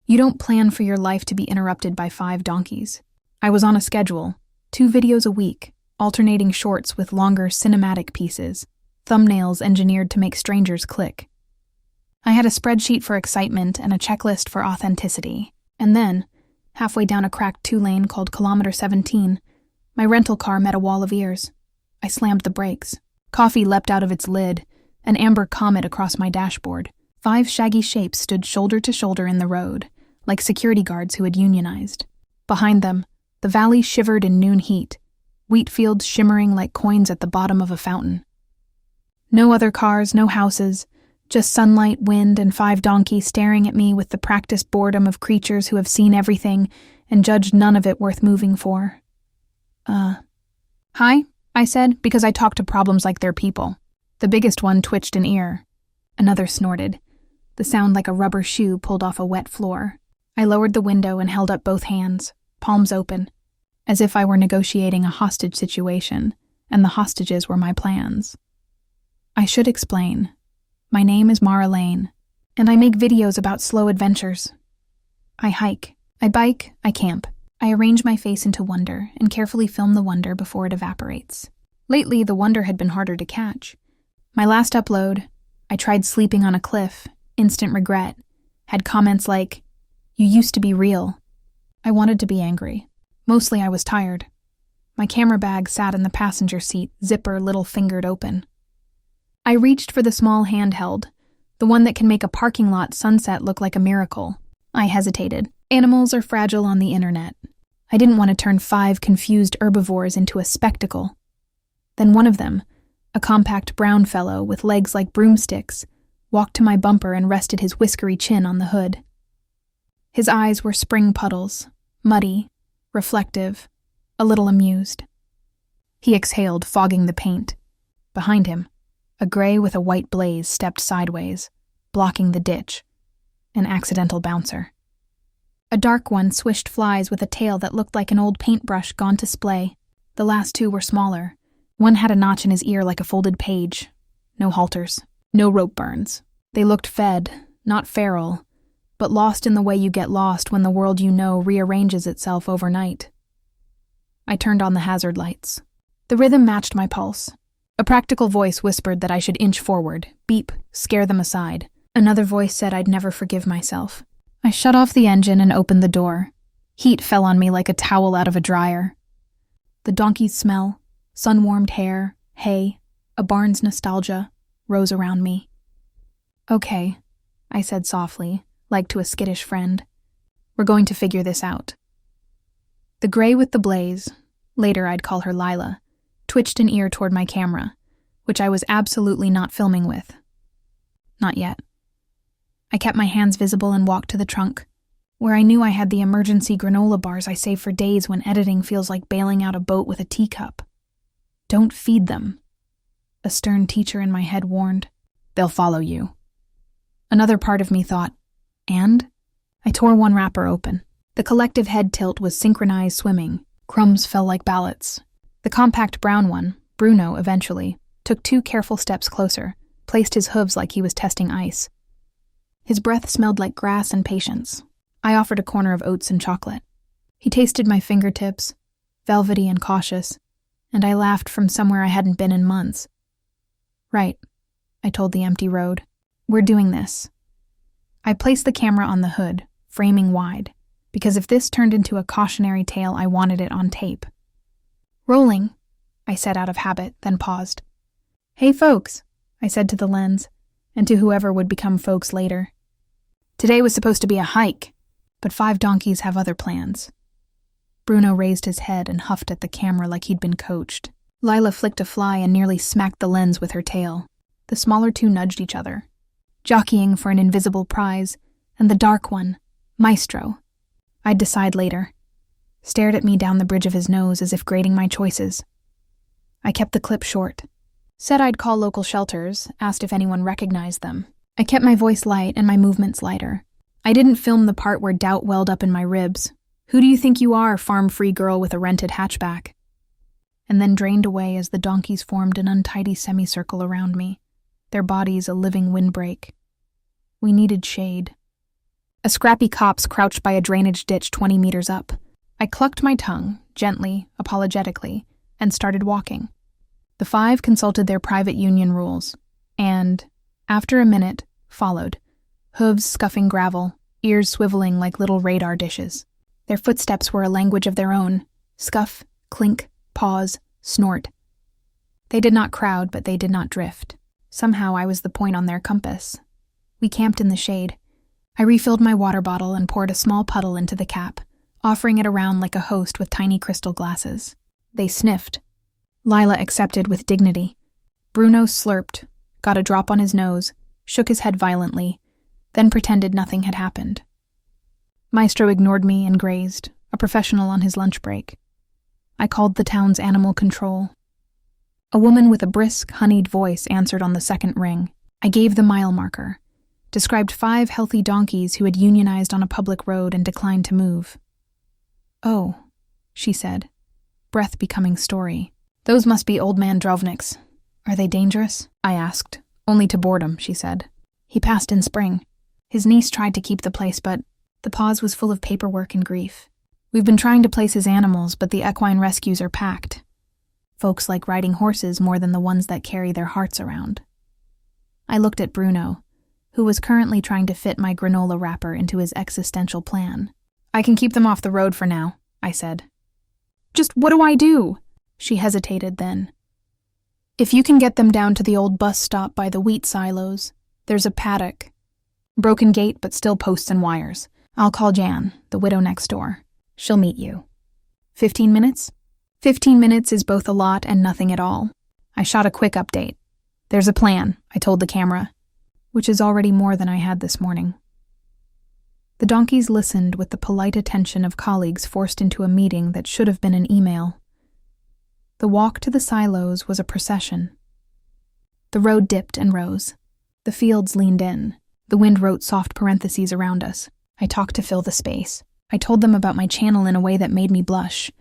You don't plan for your life to be interrupted by 5 donkeys. I was on a schedule, 2 videos a week, alternating shorts with longer cinematic pieces, thumbnails engineered to make strangers click. I had a spreadsheet for excitement and a checklist for authenticity. And then, halfway down a cracked 2-lane called Kilometer 17, my rental car met a wall of ears. I slammed the brakes. Coffee leapt out of its lid, an amber comet across my dashboard. 5 shaggy shapes stood shoulder to shoulder in the road, like security guards who had unionized. Behind them, the valley shivered in noon heat, wheat fields shimmering like coins at the bottom of a fountain. No other cars, no houses, just sunlight, wind, and 5 donkeys staring at me with the practiced boredom of creatures who have seen everything and judged none of it worth moving for. Hi, I said, because I talk to problems like they're people. The biggest one twitched an ear. Another snorted, the sound like a rubber shoe pulled off a wet floor. I lowered the window and held up both hands, palms open, as if I were negotiating a hostage situation, and the hostages were my plans. I should explain. My name is Mara Lane, and I make videos about slow adventures. I hike, I bike, I camp. I arrange my face into wonder and carefully film the wonder before it evaporates. Lately, the wonder had been harder to catch. My last upload, I tried sleeping on a cliff, instant regret, had comments like, "You used to be real." I wanted to be angry. Mostly I was tired. My camera bag sat in the passenger seat, zipper little-fingered open. I reached for the small handheld, the one that can make a parking lot sunset look like a miracle. I hesitated. Animals are fragile on the internet. I didn't want to turn 5 confused herbivores into a spectacle. Then one of them, a compact brown fellow with legs like broomsticks, walked to my bumper and rested his whiskery chin on the hood. His eyes were spring puddles, muddy, reflective, a little amused. He exhaled, fogging the paint. Behind him, a gray with a white blaze stepped sideways, blocking the ditch. An accidental bouncer. A dark one swished flies with a tail that looked like an old paintbrush gone to splay. The last 2 were smaller. One had a notch in his ear like a folded page. No halters. No rope burns. They looked fed, not feral, but lost in the way you get lost when the world you know rearranges itself overnight. I turned on the hazard lights. The rhythm matched my pulse. A practical voice whispered that I should inch forward, beep, scare them aside. Another voice said I'd never forgive myself. I shut off the engine and opened the door. Heat fell on me like a towel out of a dryer. The donkey's smell, sun-warmed hair, hay, a barn's nostalgia, rose around me. "Okay," I said softly, like to a skittish friend. "We're going to figure this out." The gray with the blaze, later I'd call her Lila, twitched an ear toward my camera, which I was absolutely not filming with. Not yet. I kept my hands visible and walked to the trunk, where I knew I had the emergency granola bars I save for days when editing feels like bailing out a boat with a teacup. "Don't feed them," a stern teacher in my head warned. "They'll follow you." Another part of me thought, and? I tore one wrapper open. The collective head tilt was synchronized swimming. Crumbs fell like ballots. The compact brown one, Bruno eventually, took 2 careful steps closer, placed his hooves like he was testing ice. His breath smelled like grass and patience. I offered a corner of oats and chocolate. He tasted my fingertips, velvety and cautious, and I laughed from somewhere I hadn't been in months. "Right," I told the empty road. "We're doing this." I placed the camera on the hood, framing wide, because if this turned into a cautionary tale, I wanted it on tape. "Rolling," I said out of habit, then paused. "Hey folks," I said to the lens, and to whoever would become folks later. "Today was supposed to be a hike, but 5 donkeys have other plans." Bruno raised his head and huffed at the camera like he'd been coached. Lila flicked a fly and nearly smacked the lens with her tail. The smaller 2 nudged each other, jockeying for an invisible prize, and the dark one, Maestro, I'd decide later, stared at me down the bridge of his nose as if grading my choices. I kept the clip short. Said I'd call local shelters, asked if anyone recognized them. I kept my voice light and my movements lighter. I didn't film the part where doubt welled up in my ribs. "Who do you think you are, farm-free girl with a rented hatchback?" And then drained away as the donkeys formed an untidy semicircle around me, their bodies a living windbreak. We needed shade. A scrappy copse crouched by a drainage ditch 20 meters up. I clucked my tongue, gently, apologetically, and started walking. The 5 consulted their private union rules, and, after a minute, followed, hooves scuffing gravel, ears swiveling like little radar dishes. Their footsteps were a language of their own: scuff, clink, pause, snort. They did not crowd, but they did not drift. Somehow I was the point on their compass. We camped in the shade. I refilled my water bottle and poured a small puddle into the cap, offering it around like a host with tiny crystal glasses. They sniffed. Lila accepted with dignity. Bruno slurped, got a drop on his nose, shook his head violently, then pretended nothing had happened. Maestro ignored me and grazed, a professional on his lunch break. I called the town's animal control. A woman with a brisk, honeyed voice answered on the second ring. I gave the mile marker, described 5 healthy donkeys who had unionized on a public road and declined to move. "Oh," she said, breath becoming story. "Those must be old man Drovniks. Are they dangerous?" I asked. "Only to boredom," she said. "He passed in spring. His niece tried to keep the place, but..." The pause was full of paperwork and grief. "We've been trying to place his animals, but the equine rescues are packed. Folks like riding horses more than the ones that carry their hearts around." I looked at Bruno, who was currently trying to fit my granola wrapper into his existential plan. "I can keep them off the road for now," I said. "Just what do I do?" She hesitated then. "If you can get them down to the old bus stop by the wheat silos, there's a paddock. Broken gate, but still posts and wires. I'll call Jan, the widow next door. She'll meet you. 15 minutes? 15 minutes is both a lot and nothing at all." I shot a quick update. "There's a plan," I told the camera, which is already more than I had this morning. The donkeys listened with the polite attention of colleagues forced into a meeting that should have been an email. The walk to the silos was a procession. The road dipped and rose. The fields leaned in. The wind wrote soft parentheses around us. I talked to fill the space. I told them about my channel in a way that made me blush,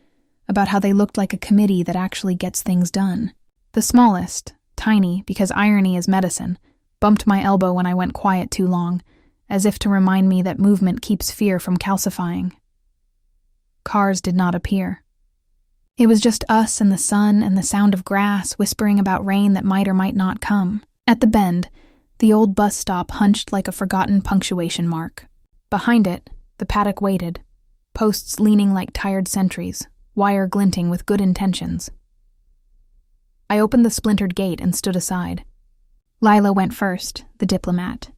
about how they looked like a committee that actually gets things done. The smallest, tiny, because irony is medicine, bumped my elbow when I went quiet too long, as if to remind me that movement keeps fear from calcifying. Cars did not appear. It was just us and the sun and the sound of grass whispering about rain that might or might not come. At the bend, the old bus stop hunched like a forgotten punctuation mark. Behind it, the paddock waited, posts leaning like tired sentries, wire glinting with good intentions. I opened the splintered gate and stood aside. Lila went first, the diplomat.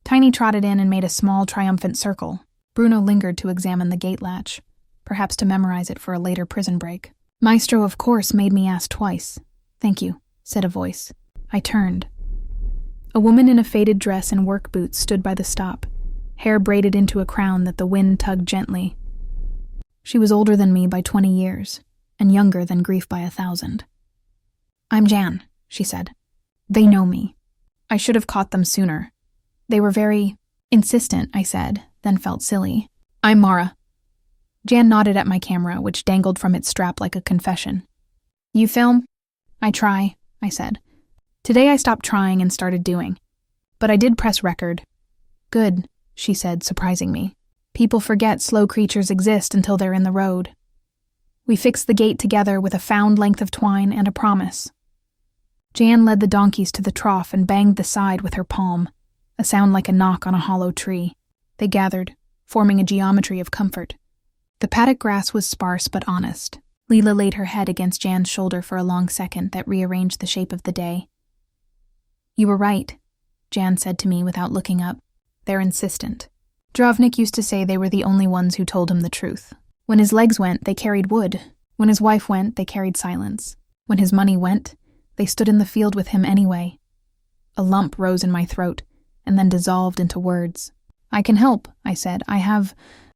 Tiny trotted in and made a small, triumphant circle. Bruno lingered to examine the gate latch, perhaps to memorize it for a later prison break. Maestro, of course, made me ask twice. "Thank you," said a voice. I turned. A woman in a faded dress and work boots stood by the stop, hair braided into a crown that the wind tugged gently. She was older than me by 20 years, and younger than grief by 1,000. "I'm Jan," she said. "They know me. I should have caught them sooner. They were very insistent," I said, then felt silly. "I'm Mara." Jan nodded at my camera, which dangled from its strap like a confession. "You film?" "I try," I said. Today I stopped trying and started doing. But I did press record. "Good," she said, surprising me. "People forget slow creatures exist until they're in the road." We fixed the gate together with a found length of twine and a promise. Jan led the donkeys to the trough and banged the side with her palm, a sound like a knock on a hollow tree. They gathered, forming a geometry of comfort. The paddock grass was sparse but honest. Leela laid her head against Jan's shoulder for a long second that rearranged the shape of the day. "You were right," Jan said to me without looking up. "They're insistent." Drovnik used to say they were the only ones who told him the truth. When his legs went, they carried wood. When his wife went, they carried silence. When his money went, they stood in the field with him anyway. A lump rose in my throat, and then dissolved into words. "I can help," I said. "I have,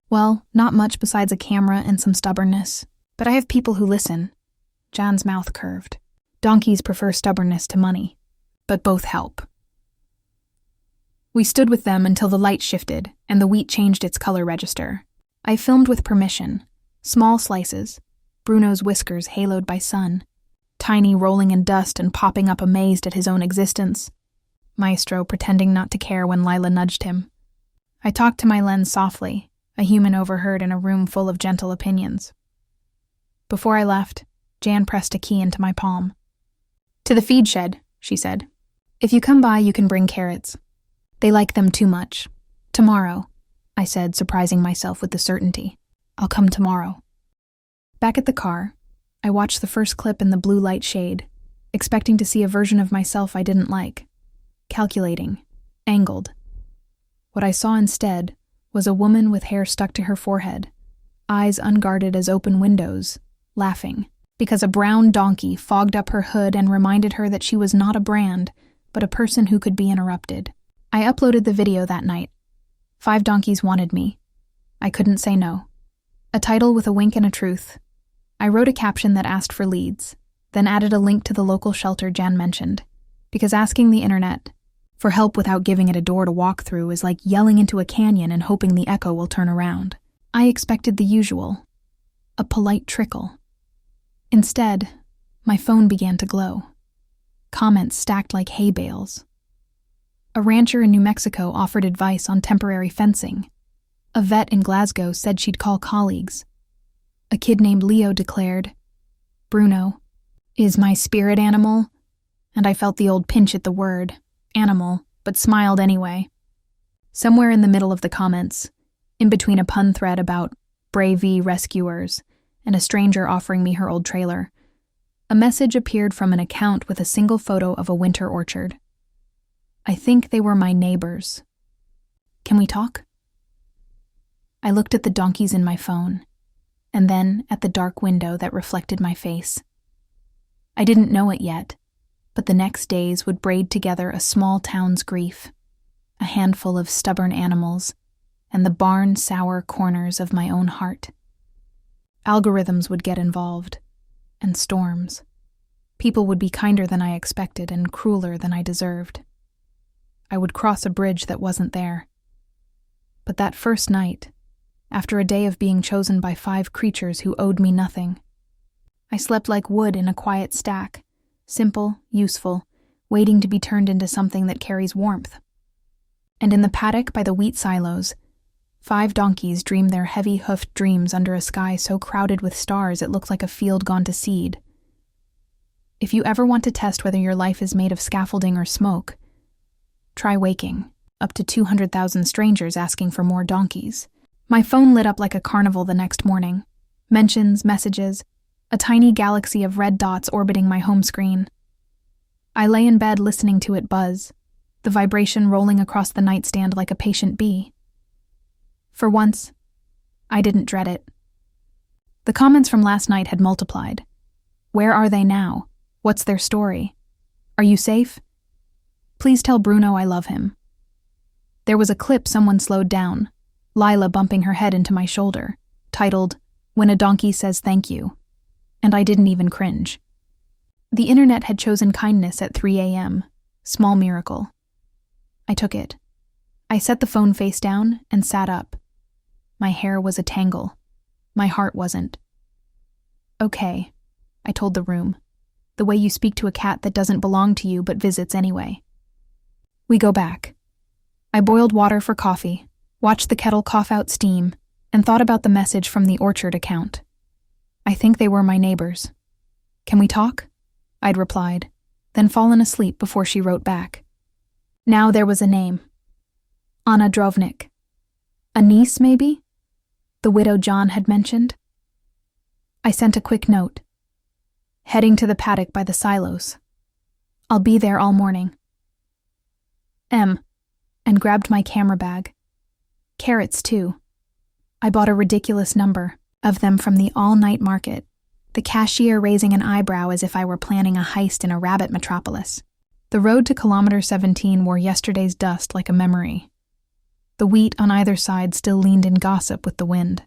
well, not much besides a camera and some stubbornness. But I have people who listen." Jan's mouth curved. "Donkeys prefer stubbornness to money. But both help." We stood with them until the light shifted and the wheat changed its color register. I filmed with permission. Small slices, Bruno's whiskers haloed by sun, Tiny rolling in dust and popping up amazed at his own existence, Maestro pretending not to care when Lila nudged him. I talked to my lens softly, a human overheard in a room full of gentle opinions. Before I left, Jan pressed a key into my palm. "To the feed shed," she said. "If you come by, you can bring carrots. They like them too much. Tomorrow," I said, surprising myself with the certainty. "I'll come tomorrow." Back at the car, I watched the first clip in the blue light shade, expecting to see a version of myself I didn't like. Calculating, angled. What I saw instead was a woman with hair stuck to her forehead, eyes unguarded as open windows, laughing, because a brown donkey fogged up her hood and reminded her that she was not a brand, but a person who could be interrupted. I uploaded the video that night. 5 donkeys wanted me. I couldn't say no. A title with a wink and a truth. I wrote a caption that asked for leads, then added a link to the local shelter Jan mentioned, because asking the internet for help without giving it a door to walk through is like yelling into a canyon and hoping the echo will turn around. I expected the usual, a polite trickle. Instead, my phone began to glow. Comments stacked like hay bales. A rancher in New Mexico offered advice on temporary fencing. A vet in Glasgow said she'd call colleagues. A kid named Leo declared, "Bruno is my spirit animal," and I felt the old pinch at the word, animal, but smiled anyway. Somewhere in the middle of the comments, in between a pun thread about Bravey rescuers and a stranger offering me her old trailer, a message appeared from an account with a single photo of a winter orchard. I think they were my neighbors. "Can we talk?" I looked at the donkeys in my phone, and then at the dark window that reflected my face. I didn't know it yet, but the next days would braid together a small town's grief, a handful of stubborn animals, and the barn-sour corners of my own heart. Algorithms would get involved, and storms. People would be kinder than I expected and crueler than I deserved. I would cross a bridge that wasn't there. But that first night, after a day of being chosen by 5 creatures who owed me nothing, I slept like wood in a quiet stack, simple, useful, waiting to be turned into something that carries warmth. And in the paddock by the wheat silos, 5 donkeys dreamed their heavy-hoofed dreams under a sky so crowded with stars it looked like a field gone to seed. If you ever want to test whether your life is made of scaffolding or smoke, try waking up to 200,000 strangers asking for more donkeys. My phone lit up like a carnival the next morning. Mentions, messages, a tiny galaxy of red dots orbiting my home screen. I lay in bed listening to it buzz, the vibration rolling across the nightstand like a patient bee. For once, I didn't dread it. The comments from last night had multiplied. Where are they now? What's their story? Are you safe? Please tell Bruno I love him. There was a clip someone slowed down, Lila bumping her head into my shoulder, titled, "When a Donkey Says Thank You," and I didn't even cringe. The internet had chosen kindness at 3 a.m., small miracle. I took it. I set the phone face down and sat up. My hair was a tangle. My heart wasn't. "Okay," I told the room, "the way you speak to a cat that doesn't belong to you but visits anyway." We go back. I boiled water for coffee, watched the kettle cough out steam, and thought about the message from the orchard account. I think they were my neighbors. "Can we talk?" I'd replied, then fallen asleep before she wrote back. Now there was a name. Anna Drovnik. A niece, maybe? The widow John had mentioned. I sent a quick note. Heading to the paddock by the silos. I'll be there all morning. And grabbed my camera bag. Carrots, too. I bought a ridiculous number of them from the all-night market, the cashier raising an eyebrow as if I were planning a heist in a rabbit metropolis. The road to Kilometer 17 wore yesterday's dust like a memory. The wheat on either side still leaned in gossip with the wind.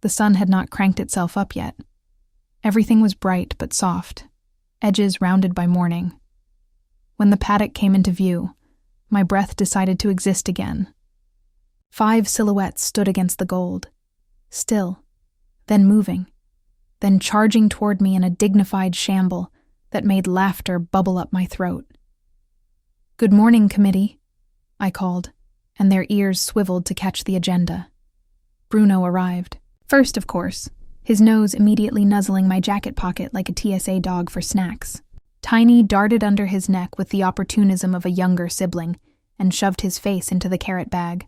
The sun had not cranked itself up yet. Everything was bright but soft, edges rounded by morning. When the paddock came into view, my breath decided to exist again. 5 silhouettes stood against the gold, still, then moving, then charging toward me in a dignified shamble that made laughter bubble up my throat. "Good morning, committee," I called. and their ears swiveled to catch the agenda. Bruno arrived. First, of course, his nose immediately nuzzling my jacket pocket like a TSA dog for snacks. Tiny darted under his neck with the opportunism of a younger sibling and shoved his face into the carrot bag.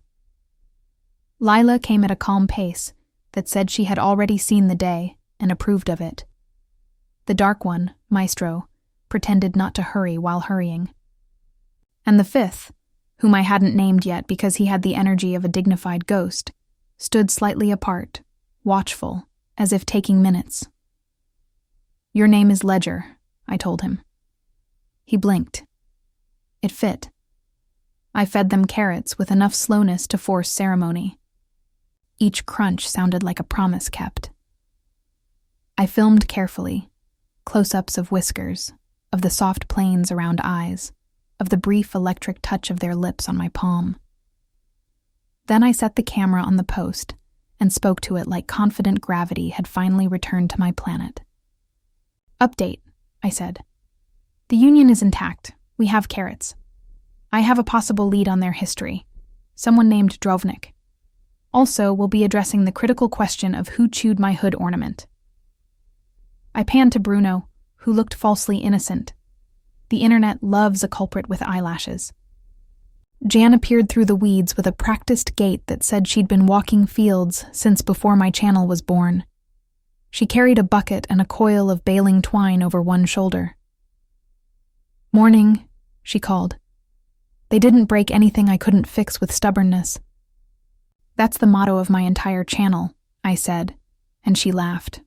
Lila came at a calm pace that said she had already seen the day and approved of it. The dark one, Maestro, pretended not to hurry while hurrying. And the fifth, whom I hadn't named yet because he had the energy of a dignified ghost, stood slightly apart, watchful, as if taking minutes. "Your name is Ledger," I told him. He blinked. It fit. I fed them carrots with enough slowness to force ceremony. Each crunch sounded like a promise kept. I filmed carefully, close-ups of whiskers, of the soft planes around eyes, of the brief electric touch of their lips on my palm. Then I set the camera on the post and spoke to it like confident gravity had finally returned to my planet. "Update," I said. "The Union is intact. We have carrots. I have a possible lead on their history. Someone named Drovnik. Also, we'll be addressing the critical question of who chewed my hood ornament." I panned to Bruno, who looked falsely innocent. The internet loves a culprit with eyelashes. Jan appeared through the weeds with a practiced gait that said she'd been walking fields since before my channel was born. She carried a bucket and a coil of baling twine over one shoulder. "Morning," she called. "They didn't break anything I couldn't fix with stubbornness." "That's the motto of my entire channel," I said, and she laughed.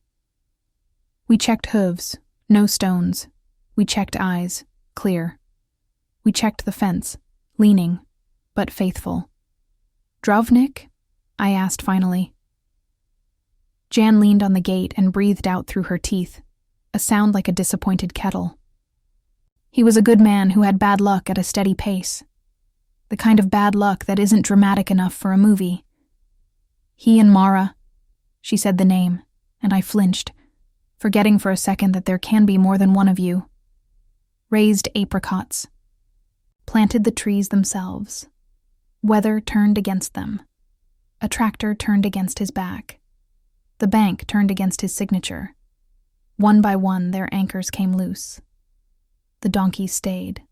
We checked hooves, no stones. We checked eyes, clear. We checked the fence, leaning, but faithful. "Drovnik?" I asked finally. Jan leaned on the gate and breathed out through her teeth, a sound like a disappointed kettle. "He was a good man who had bad luck at a steady pace. The kind of bad luck that isn't dramatic enough for a movie. He and Mara," she said the name, and I flinched, forgetting for a second that there can be more than one of you. "Raised apricots. Planted the trees themselves. Weather turned against them. A tractor turned against his back. The bank turned against his signature. One by one their anchors came loose. The donkeys stayed."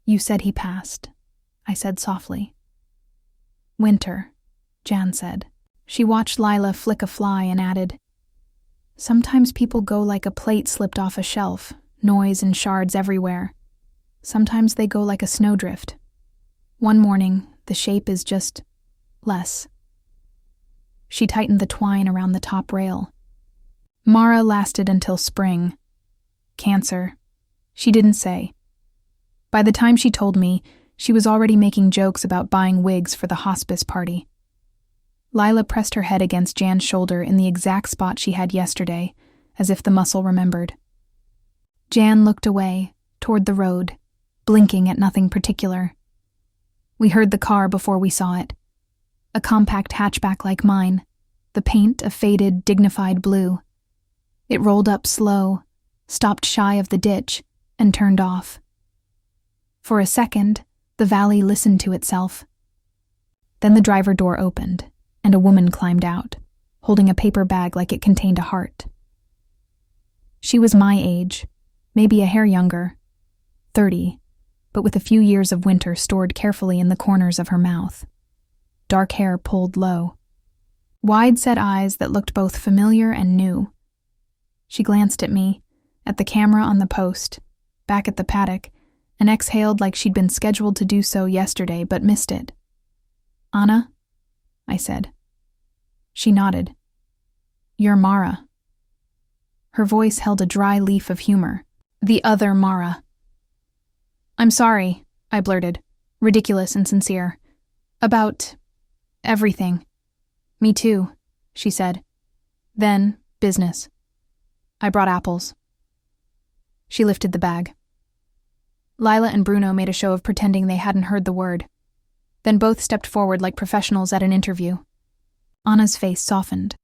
"You said he passed," I said softly. "Winter," Jan said. She watched Lila flick a fly and added, "Sometimes people go like a plate slipped off a shelf, noise and shards everywhere. Sometimes they go like a snowdrift. One morning, the shape is just less." She tightened the twine around the top rail. "Mara lasted until spring. Cancer. She didn't say. By the time she told me, she was already making jokes about buying wigs for the hospice party." Lila pressed her head against Jan's shoulder in the exact spot she had yesterday, as if the muscle remembered. Jan looked away, toward the road, blinking at nothing particular. We heard the car before we saw it. A compact hatchback like mine, the paint a faded, dignified blue. It rolled up slow, stopped shy of the ditch, and turned off. For a second, the valley listened to itself. Then the driver door opened, and a woman climbed out, holding a paper bag like it contained a heart. She was my age, maybe a hair younger, 30, but with a few years of winter stored carefully in the corners of her mouth. Dark hair pulled low. Wide-set eyes that looked both familiar and new. She glanced at me, at the camera on the post, back at the paddock, and exhaled like she'd been scheduled to do so yesterday but missed it. "Anna?" I said. She nodded. "You're Mara." Her voice held a dry leaf of humor. "The other Mara." "I'm sorry," I blurted, ridiculous and sincere. "About everything." "Me too," she said. "Then, business. I brought apples." She lifted the bag. Lila and Bruno made a show of pretending they hadn't heard the word. Then both stepped forward like professionals at an interview. Anna's face softened.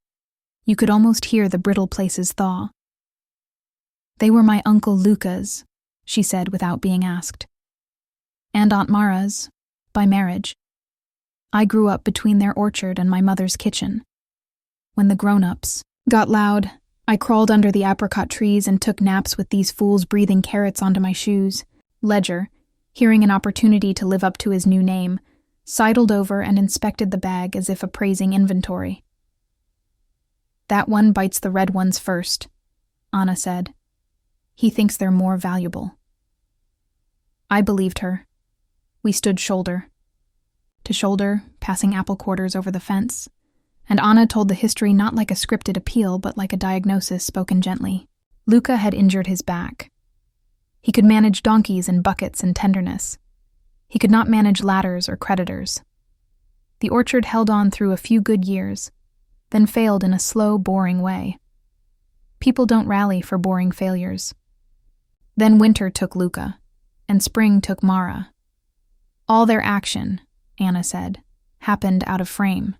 You could almost hear the brittle places thaw. "They were my Uncle Luca's," she said without being asked. "And Aunt Mara's, by marriage. I grew up between their orchard and my mother's kitchen. When the grown-ups got loud, I crawled under the apricot trees and took naps with these fools breathing carrots onto my shoes. Ledger, hearing an opportunity to live up to his new name, sidled over and inspected the bag as if appraising inventory. "That one bites the red ones first," Anna said. "He thinks they're more valuable." I believed her. We stood shoulder to shoulder, passing apple quarters over the fence, and Anna told the history not like a scripted appeal but like a diagnosis spoken gently. Luca had injured his back. He could manage donkeys and buckets and tenderness. He could not manage ladders or creditors. The orchard held on through a few good years, then failed in a slow, boring way. People don't rally for boring failures. Then winter took Luca, and spring took Mara. All their action, Anna said, happened out of frame.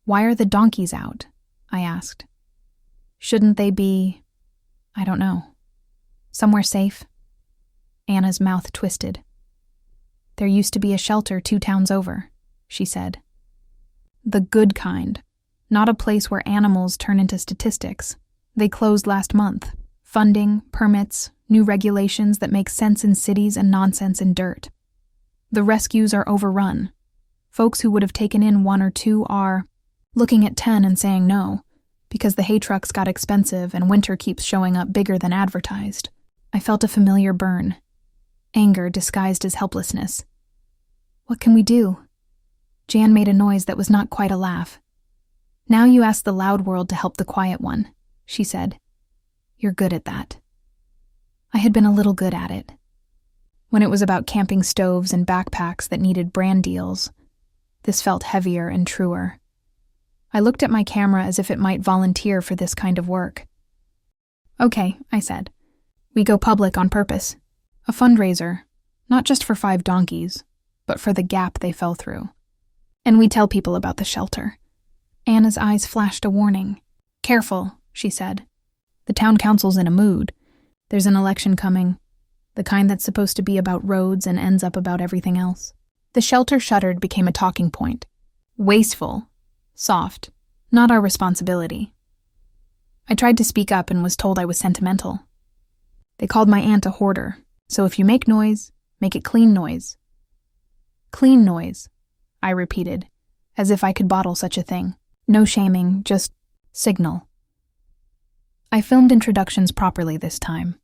"Why are the donkeys out?" I asked. "Shouldn't they be, I don't know, somewhere safe?" Anna's mouth twisted. "There used to be a shelter 2 towns over," she said. "The good kind, not a place where animals turn into statistics. They closed last month. Funding, permits, new regulations that make sense in cities and nonsense in dirt. The rescues are overrun. Folks who would have taken in 1 or 2 are looking at 10 and saying no, because the hay trucks got expensive and winter keeps showing up bigger than advertised." I felt a familiar burn, anger disguised as helplessness. "What can we do?" Jan made a noise that was not quite a laugh. "Now you ask the loud world to help the quiet one," she said. "You're good at that." I had been a little good at it. When it was about camping stoves and backpacks that needed brand deals, this felt heavier and truer. I looked at my camera as if it might volunteer for this kind of work. "Okay," I said. "We go public on purpose. A fundraiser, not just for 5 donkeys, but for the gap they fell through. And we tell people about the shelter." Anna's eyes flashed a warning. "Careful," she said. "The town council's in a mood. There's an election coming, the kind that's supposed to be about roads and ends up about everything else." The shelter shuttered became a talking point. Wasteful, soft, not our responsibility. I tried to speak up and was told I was sentimental. They called my aunt a hoarder, so if you make noise, make it clean noise. "Clean noise," I repeated, as if I could bottle such a thing. No shaming, just signal. I filmed introductions properly this time.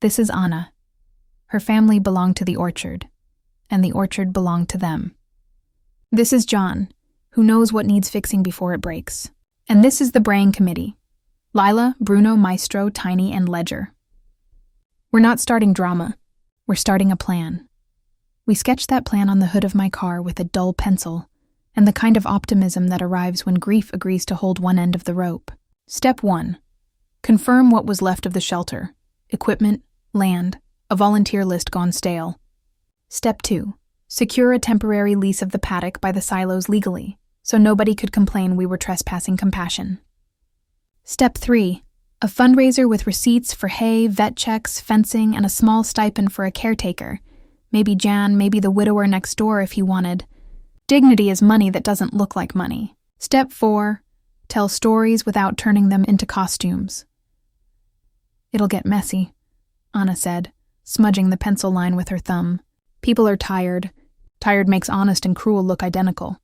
This is Anna. Her family belonged to the orchard, and the orchard belonged to them. This is John, who knows what needs fixing before it breaks. And this is the braying committee. Lila, Bruno, Maestro, Tiny, and Ledger. We're not starting drama. We're starting a plan. We sketched that plan on the hood of my car with a dull pencil, and the kind of optimism that arrives when grief agrees to hold one end of the rope. Step 1. Confirm what was left of the shelter. Equipment, land, a volunteer list gone stale. Step 2. Secure a temporary lease of the paddock by the silos legally, so nobody could complain we were trespassing compassion. Step 3. A fundraiser with receipts for hay, vet checks, fencing, and a small stipend for a caretaker. Maybe Jan, maybe the widower next door if he wanted. Dignity is money that doesn't look like money. Step 4. Tell stories without turning them into costumes. It'll get messy, Anna said, smudging the pencil line with her thumb. People are tired. Tired makes honest and cruel look identical.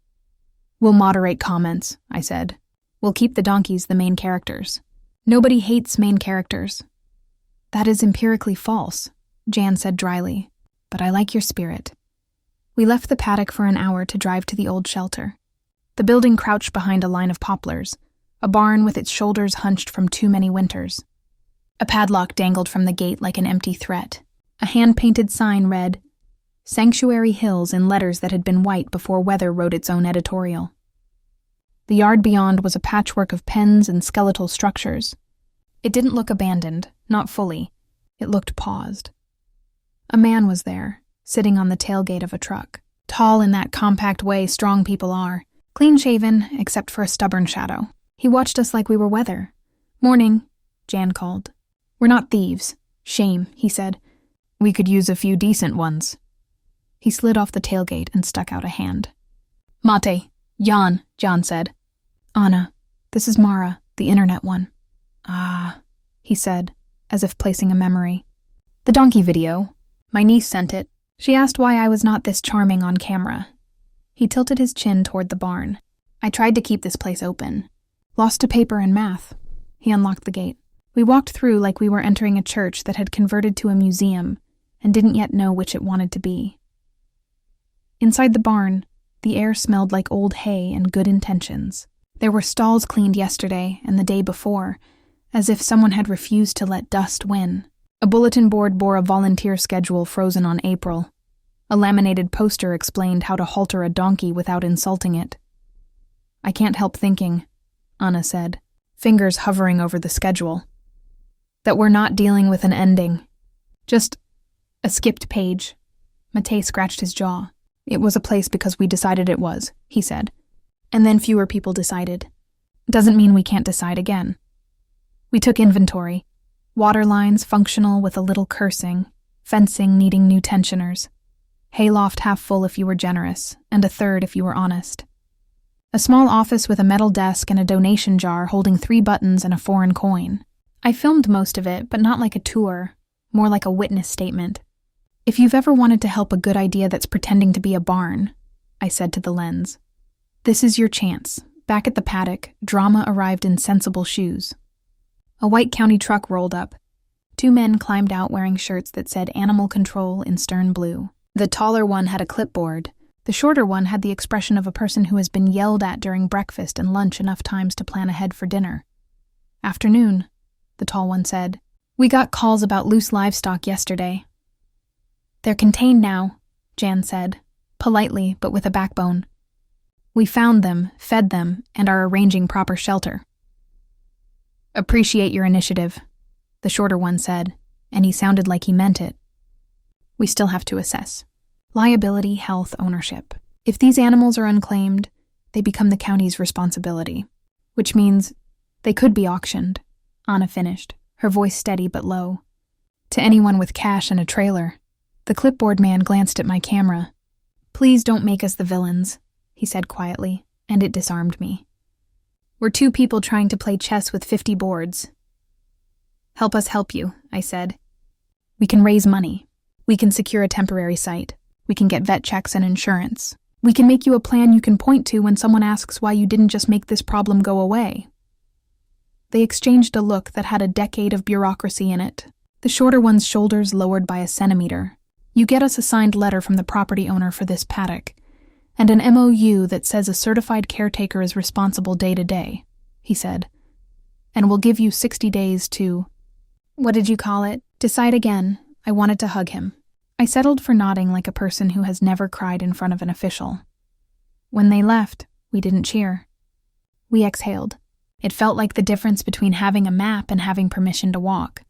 We'll moderate comments, I said. We'll keep the donkeys the main characters. Nobody hates main characters. That is empirically false, Jan said dryly, but I like your spirit. We left the paddock for an hour to drive to the old shelter. The building crouched behind a line of poplars, a barn with its shoulders hunched from too many winters. A padlock dangled from the gate like an empty threat. A hand-painted sign read, Sanctuary Hills, in letters that had been white before weather wrote its own editorial. The yard beyond was a patchwork of pens and skeletal structures. It didn't look abandoned, not fully. It looked paused. A man was there, sitting on the tailgate of a truck, tall in that compact way strong people are, clean-shaven except for a stubborn shadow. He watched us like we were weather. Morning, Jan called. We're not thieves. Shame, he said. We could use a few decent ones. He slid off the tailgate and stuck out a hand. Mate, Jan, John said. Anna, this is Mara, the internet one. Ah, he said, as if placing a memory. The donkey video. My niece sent it. She asked why I was not this charming on camera. He tilted his chin toward the barn. I tried to keep this place open. Lost to paper and math. He unlocked the gate. We walked through like we were entering a church that had converted to a museum and didn't yet know which it wanted to be. Inside the barn, the air smelled like old hay and good intentions. There were stalls cleaned yesterday and the day before, as if someone had refused to let dust win. A bulletin board bore a volunteer schedule frozen on April. A laminated poster explained how to halter a donkey without insulting it. I can't help thinking, Anna said, fingers hovering over the schedule, that we're not dealing with an ending. Just a skipped page. Matej scratched his jaw. It was a place because we decided it was, he said. And then fewer people decided. Doesn't mean we can't decide again. We took inventory. Water lines functional with a little cursing, fencing needing new tensioners, hayloft half full if you were generous, and a third if you were honest. A small office with a metal desk and a donation jar holding 3 buttons and a foreign coin. I filmed most of it, but not like a tour, more like a witness statement. If you've ever wanted to help a good idea that's pretending to be a barn, I said to the lens, this is your chance. Back at the paddock, drama arrived in sensible shoes. A white county truck rolled up. 2 men climbed out wearing shirts that said Animal Control in stern blue. The taller one had a clipboard. The shorter one had the expression of a person who has been yelled at during breakfast and lunch enough times to plan ahead for dinner. Afternoon, the tall one said. We got calls about loose livestock yesterday. They're contained now, Jan said, politely but with a backbone. We found them, fed them, and are arranging proper shelter. Appreciate your initiative, the shorter one said, and he sounded like he meant it. We still have to assess. Liability, health, ownership. If these animals are unclaimed, they become the county's responsibility, which means they could be auctioned, Anna finished, her voice steady but low. To anyone with cash and a trailer. The clipboard man glanced at my camera. Please don't make us the villains, he said quietly, and it disarmed me. We're 2 people trying to play chess with 50 boards. Help us help you, I said. We can raise money. We can secure a temporary site. We can get vet checks and insurance. We can make you a plan you can point to when someone asks why you didn't just make this problem go away. They exchanged a look that had a decade of bureaucracy in it, the shorter one's shoulders lowered by a centimeter. You get us a signed letter from the property owner for this paddock, and an MOU that says a certified caretaker is responsible day to day, he said. And we'll give you 60 days to, what did you call it? Decide again. I wanted to hug him. I settled for nodding like a person who has never cried in front of an official. When they left, we didn't cheer. We exhaled. It felt like the difference between having a map and having permission to walk.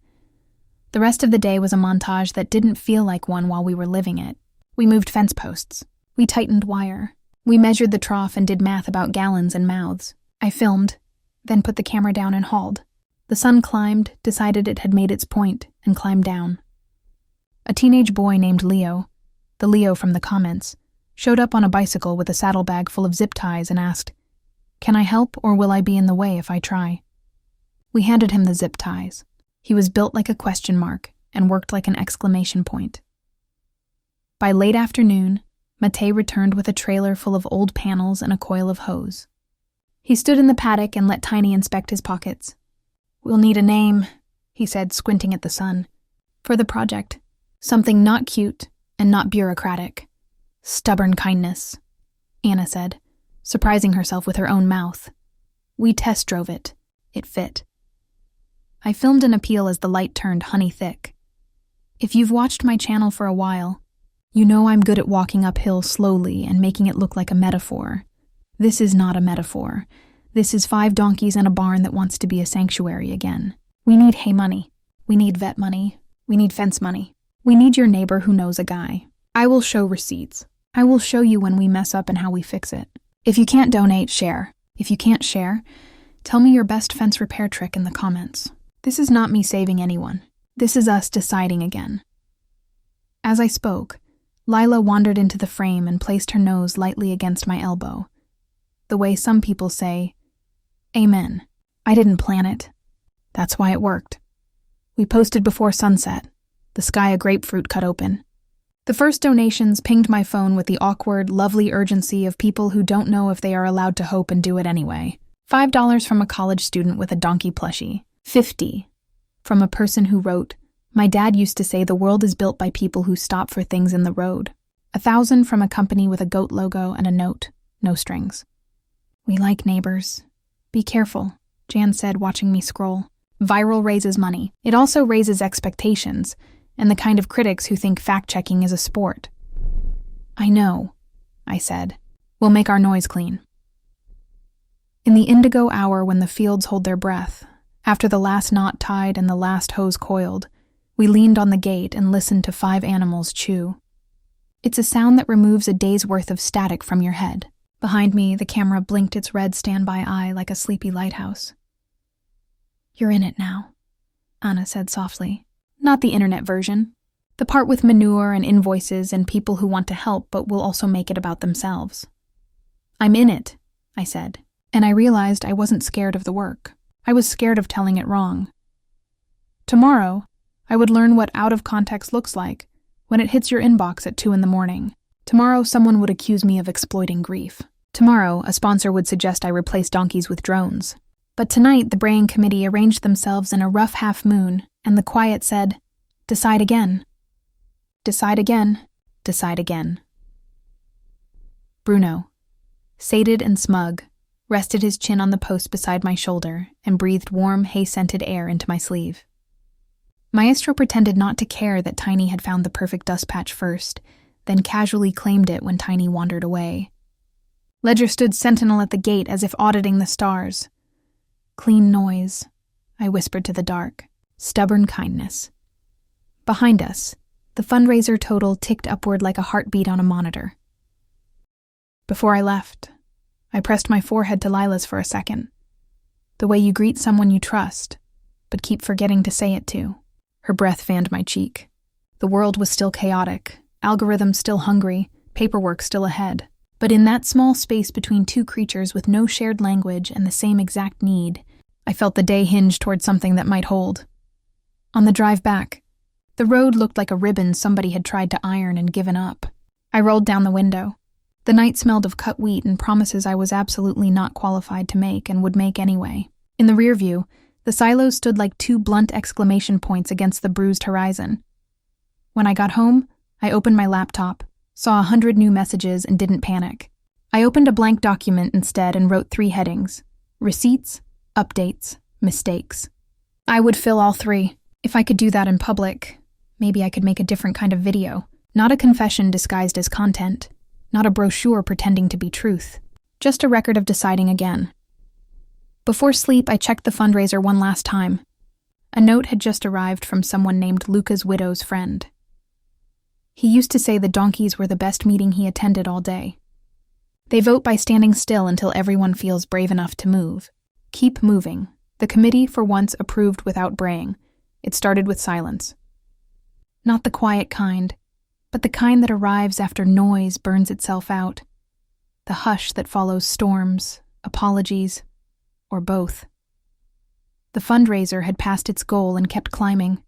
The rest of the day was a montage that didn't feel like one while we were living it. We moved fence posts. We tightened wire. We measured the trough and did math about gallons and mouths. I filmed, then put the camera down and hauled. The sun climbed, decided it had made its point, and climbed down. A teenage boy named Leo, the Leo from the comments, showed up on a bicycle with a saddlebag full of zip ties and asked, "Can I help or will I be in the way if I try?" We handed him the zip ties. He was built like a question mark and worked like an exclamation point. By late afternoon, Matej returned with a trailer full of old panels and a coil of hose. He stood in the paddock and let Tiny inspect his pockets. "We'll need a name," he said, squinting at the sun, "for the project. Something not cute and not bureaucratic. Stubborn kindness," Anna said, surprising herself with her own mouth. We test drove it. It fit. I filmed an appeal as the light turned honey thick. If you've watched my channel for a while, you know I'm good at walking uphill slowly and making it look like a metaphor. This is not a metaphor. This is 5 donkeys and a barn that wants to be a sanctuary again. We need hay money. We need vet money. We need fence money. We need your neighbor who knows a guy. I will show receipts. I will show you when we mess up and how we fix it. If you can't donate, share. If you can't share, tell me your best fence repair trick in the comments. This is not me saving anyone. This is us deciding again. As I spoke, Lila wandered into the frame and placed her nose lightly against my elbow. The way some people say, Amen. I didn't plan it. That's why it worked. We posted before sunset, the sky a grapefruit cut open. The first donations pinged my phone with the awkward, lovely urgency of people who don't know if they are allowed to hope and do it anyway. $5 from a college student with a donkey plushie. $50 from a person who wrote, My dad used to say the world is built by people who stop for things in the road. $1,000 from a company with a goat logo and a note, no strings. We like neighbors. Be careful, Jan said, watching me scroll. Viral raises money. It also raises expectations, and the kind of critics who think fact-checking is a sport. I know, I said. We'll make our noise clean. In the indigo hour when the fields hold their breath, after the last knot tied and the last hose coiled, we leaned on the gate and listened to 5 animals chew. It's a sound that removes a day's worth of static from your head. Behind me, the camera blinked its red standby eye like a sleepy lighthouse. You're in it now, Anna said softly. Not the internet version. The part with manure and invoices and people who want to help but will also make it about themselves. I'm in it, I said, and I realized I wasn't scared of the work. I was scared of telling it wrong. Tomorrow, I would learn what out of context looks like when it hits your inbox at 2 a.m. Tomorrow, someone would accuse me of exploiting grief. Tomorrow, a sponsor would suggest I replace donkeys with drones. But tonight, the braying committee arranged themselves in a rough half moon, and the quiet said, Decide again. Decide again. Decide again. Bruno, sated and smug, rested his chin on the post beside my shoulder and breathed warm, hay-scented air into my sleeve. Maestro pretended not to care that Tiny had found the perfect dust patch first, then casually claimed it when Tiny wandered away. Ledger stood sentinel at the gate as if auditing the stars. Clean noise, I whispered to the dark. Stubborn kindness. Behind us, the fundraiser total ticked upward like a heartbeat on a monitor. Before I left, I pressed my forehead to Lila's for a second. The way you greet someone you trust, but keep forgetting to say it to. Her breath fanned my cheek. The world was still chaotic, algorithms still hungry, paperwork still ahead. But in that small space between 2 creatures with no shared language and the same exact need, I felt the day hinge toward something that might hold. On the drive back, the road looked like a ribbon somebody had tried to iron and given up. I rolled down the window. The night smelled of cut wheat and promises I was absolutely not qualified to make and would make anyway. In the rear view, the silos stood like 2 blunt exclamation points against the bruised horizon. When I got home, I opened my laptop, saw 100 new messages, and didn't panic. I opened a blank document instead and wrote 3 headings: receipts, updates, mistakes. I would fill all 3. If I could do that in public, maybe I could make a different kind of video. Not a confession disguised as content. Not a brochure pretending to be truth. Just a record of deciding again. Before sleep, I checked the fundraiser one last time. A note had just arrived from someone named Luca's widow's friend. He used to say the donkeys were the best meeting he attended all day. They vote by standing still until everyone feels brave enough to move. Keep moving. The committee, for once, approved without braying. It started with silence. Not the quiet kind, but the kind that arrives after noise burns itself out. The hush that follows storms, apologies, or both. The fundraiser had passed its goal and kept climbing.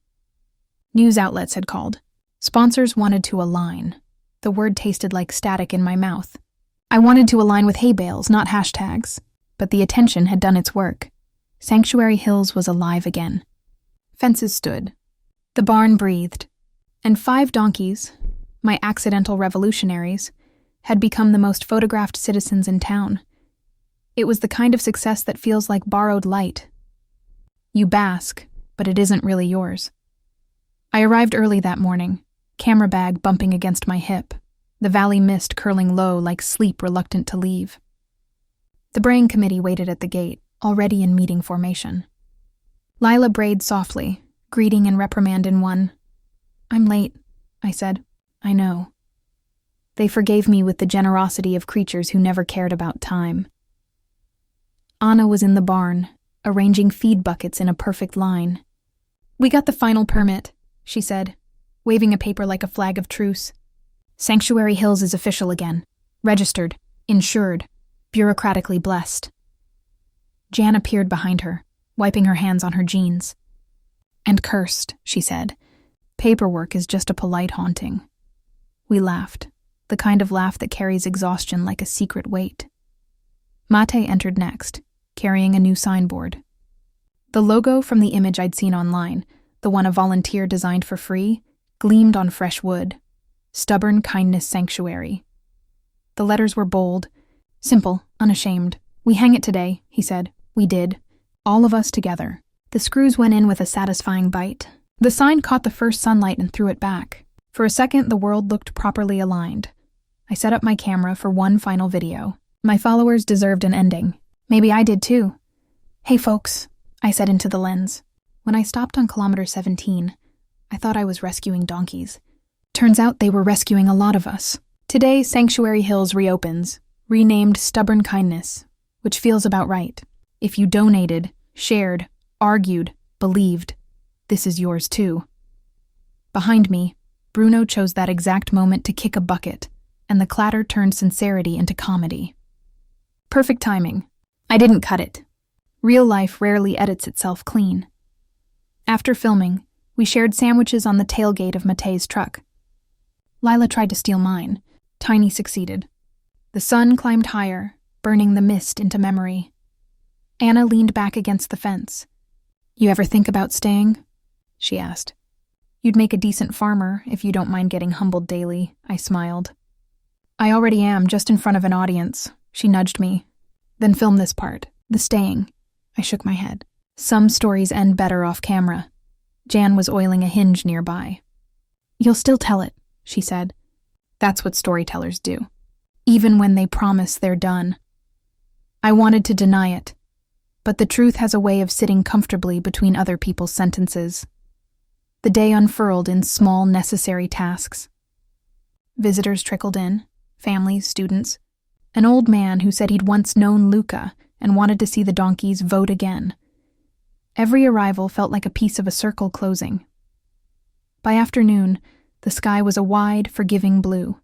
News outlets had called. Sponsors wanted to align. The word tasted like static in my mouth. I wanted to align with hay bales, not hashtags, but the attention had done its work. Sanctuary Hills was alive again. Fences stood. The barn breathed. And 5 donkeys, my accidental revolutionaries, had become the most photographed citizens in town. It was the kind of success that feels like borrowed light. You bask, but it isn't really yours. I arrived early that morning, camera bag bumping against my hip, the valley mist curling low like sleep reluctant to leave. The braying committee waited at the gate, already in meeting formation. Lila brayed softly, greeting and reprimand in one. I'm late, I said. I know. They forgave me with the generosity of creatures who never cared about time. Anna was in the barn, arranging feed buckets in a perfect line. We got the final permit, she said, waving a paper like a flag of truce. Sanctuary Hills is official again. Registered, insured, bureaucratically blessed. Jan appeared behind her, wiping her hands on her jeans. And cursed, she said. Paperwork is just a polite haunting. We laughed, the kind of laugh that carries exhaustion like a secret weight. Mate entered next, carrying a new signboard. The logo from the image I'd seen online, the one a volunteer designed for free, gleamed on fresh wood. Stubborn Kindness Sanctuary. The letters were bold, simple, unashamed. We hang it today, he said. We did. All of us together. The screws went in with a satisfying bite. The sign caught the first sunlight and threw it back. For a second, the world looked properly aligned. I set up my camera for one final video. My followers deserved an ending. Maybe I did too. Hey folks, I said into the lens. When I stopped on Kilometer 17, I thought I was rescuing donkeys. Turns out they were rescuing a lot of us. Today, Sanctuary Hills reopens, renamed Stubborn Kindness, which feels about right. If you donated, shared, argued, believed, this is yours too. Behind me, Bruno chose that exact moment to kick a bucket, and the clatter turned sincerity into comedy. Perfect timing. I didn't cut it. Real life rarely edits itself clean. After filming, we shared sandwiches on the tailgate of Mate's truck. Lila tried to steal mine. Tiny succeeded. The sun climbed higher, burning the mist into memory. Anna leaned back against the fence. You ever think about staying? She asked. You'd make a decent farmer if you don't mind getting humbled daily, I smiled. I already am, just in front of an audience, she nudged me. Then film this part, the staying. I shook my head. Some stories end better off camera. Jan was oiling a hinge nearby. You'll still tell it, she said. That's what storytellers do. Even when they promise they're done. I wanted to deny it, but the truth has a way of sitting comfortably between other people's sentences. The day unfurled in small, necessary tasks. Visitors trickled in, families, students. An old man who said he'd once known Luca and wanted to see the donkeys vote again. Every arrival felt like a piece of a circle closing. By afternoon, the sky was a wide, forgiving blue.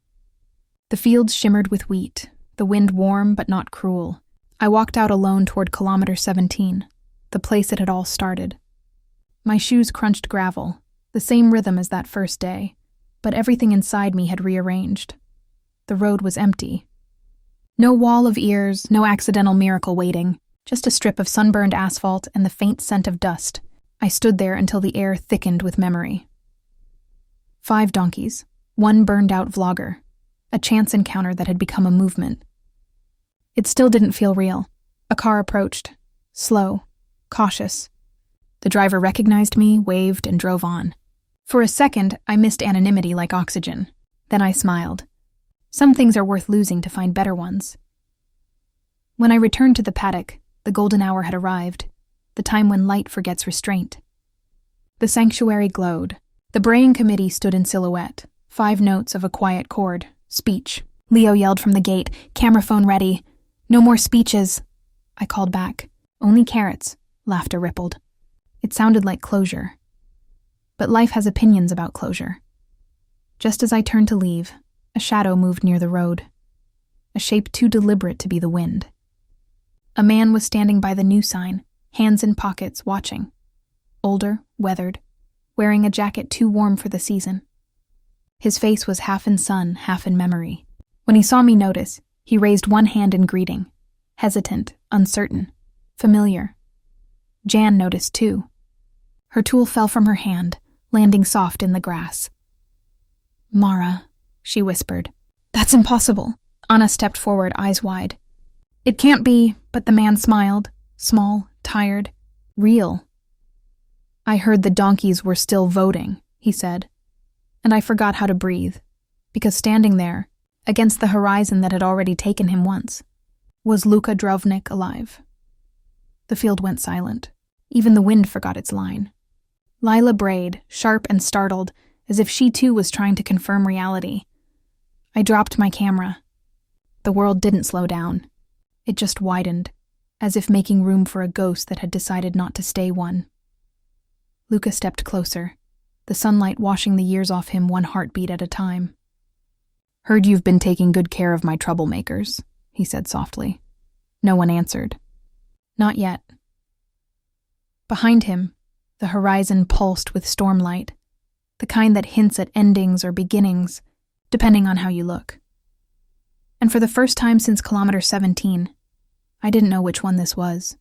The fields shimmered with wheat, the wind warm but not cruel. I walked out alone toward Kilometer 17, the place it had all started. My shoes crunched gravel, the same rhythm as that first day, but everything inside me had rearranged. The road was empty. No wall of ears, no accidental miracle waiting, just a strip of sunburned asphalt and the faint scent of dust. I stood there until the air thickened with memory. 5 donkeys, 1 burned-out vlogger, a chance encounter that had become a movement. It still didn't feel real. A car approached, slow, cautious. The driver recognized me, waved, and drove on. For a second, I missed anonymity like oxygen. Then I smiled. Some things are worth losing to find better ones. When I returned to the paddock, the golden hour had arrived, the time when light forgets restraint. The sanctuary glowed. The braying committee stood in silhouette, 5 notes of a quiet chord. Speech. Leo yelled from the gate, camera phone ready. No more speeches. I called back. Only carrots. Laughter rippled. It sounded like closure. But life has opinions about closure. Just as I turned to leave, a shadow moved near the road. A shape too deliberate to be the wind. A man was standing by the new sign, hands in pockets, watching. Older, weathered, wearing a jacket too warm for the season. His face was half in sun, half in memory. When he saw me notice, he raised one hand in greeting. Hesitant, uncertain, familiar. Jan noticed too. Her tool fell from her hand, landing soft in the grass. Mara, she whispered. That's impossible. Anna stepped forward, eyes wide. It can't be, but the man smiled, small, tired, real. I heard the donkeys were still voting, he said, and I forgot how to breathe, because standing there, against the horizon that had already taken him once, was Luka Drovnik alive. The field went silent. Even the wind forgot its line. Lila brayed, sharp and startled, as if she too was trying to confirm reality. I dropped my camera. The world didn't slow down. It just widened, as if making room for a ghost that had decided not to stay one. Luka stepped closer, the sunlight washing the years off him one heartbeat at a time. Heard you've been taking good care of my troublemakers, he said softly. No one answered. Not yet. Behind him, the horizon pulsed with stormlight, the kind that hints at endings or beginnings, depending on how you look. And for the first time since Kilometer 17, I didn't know which one this was.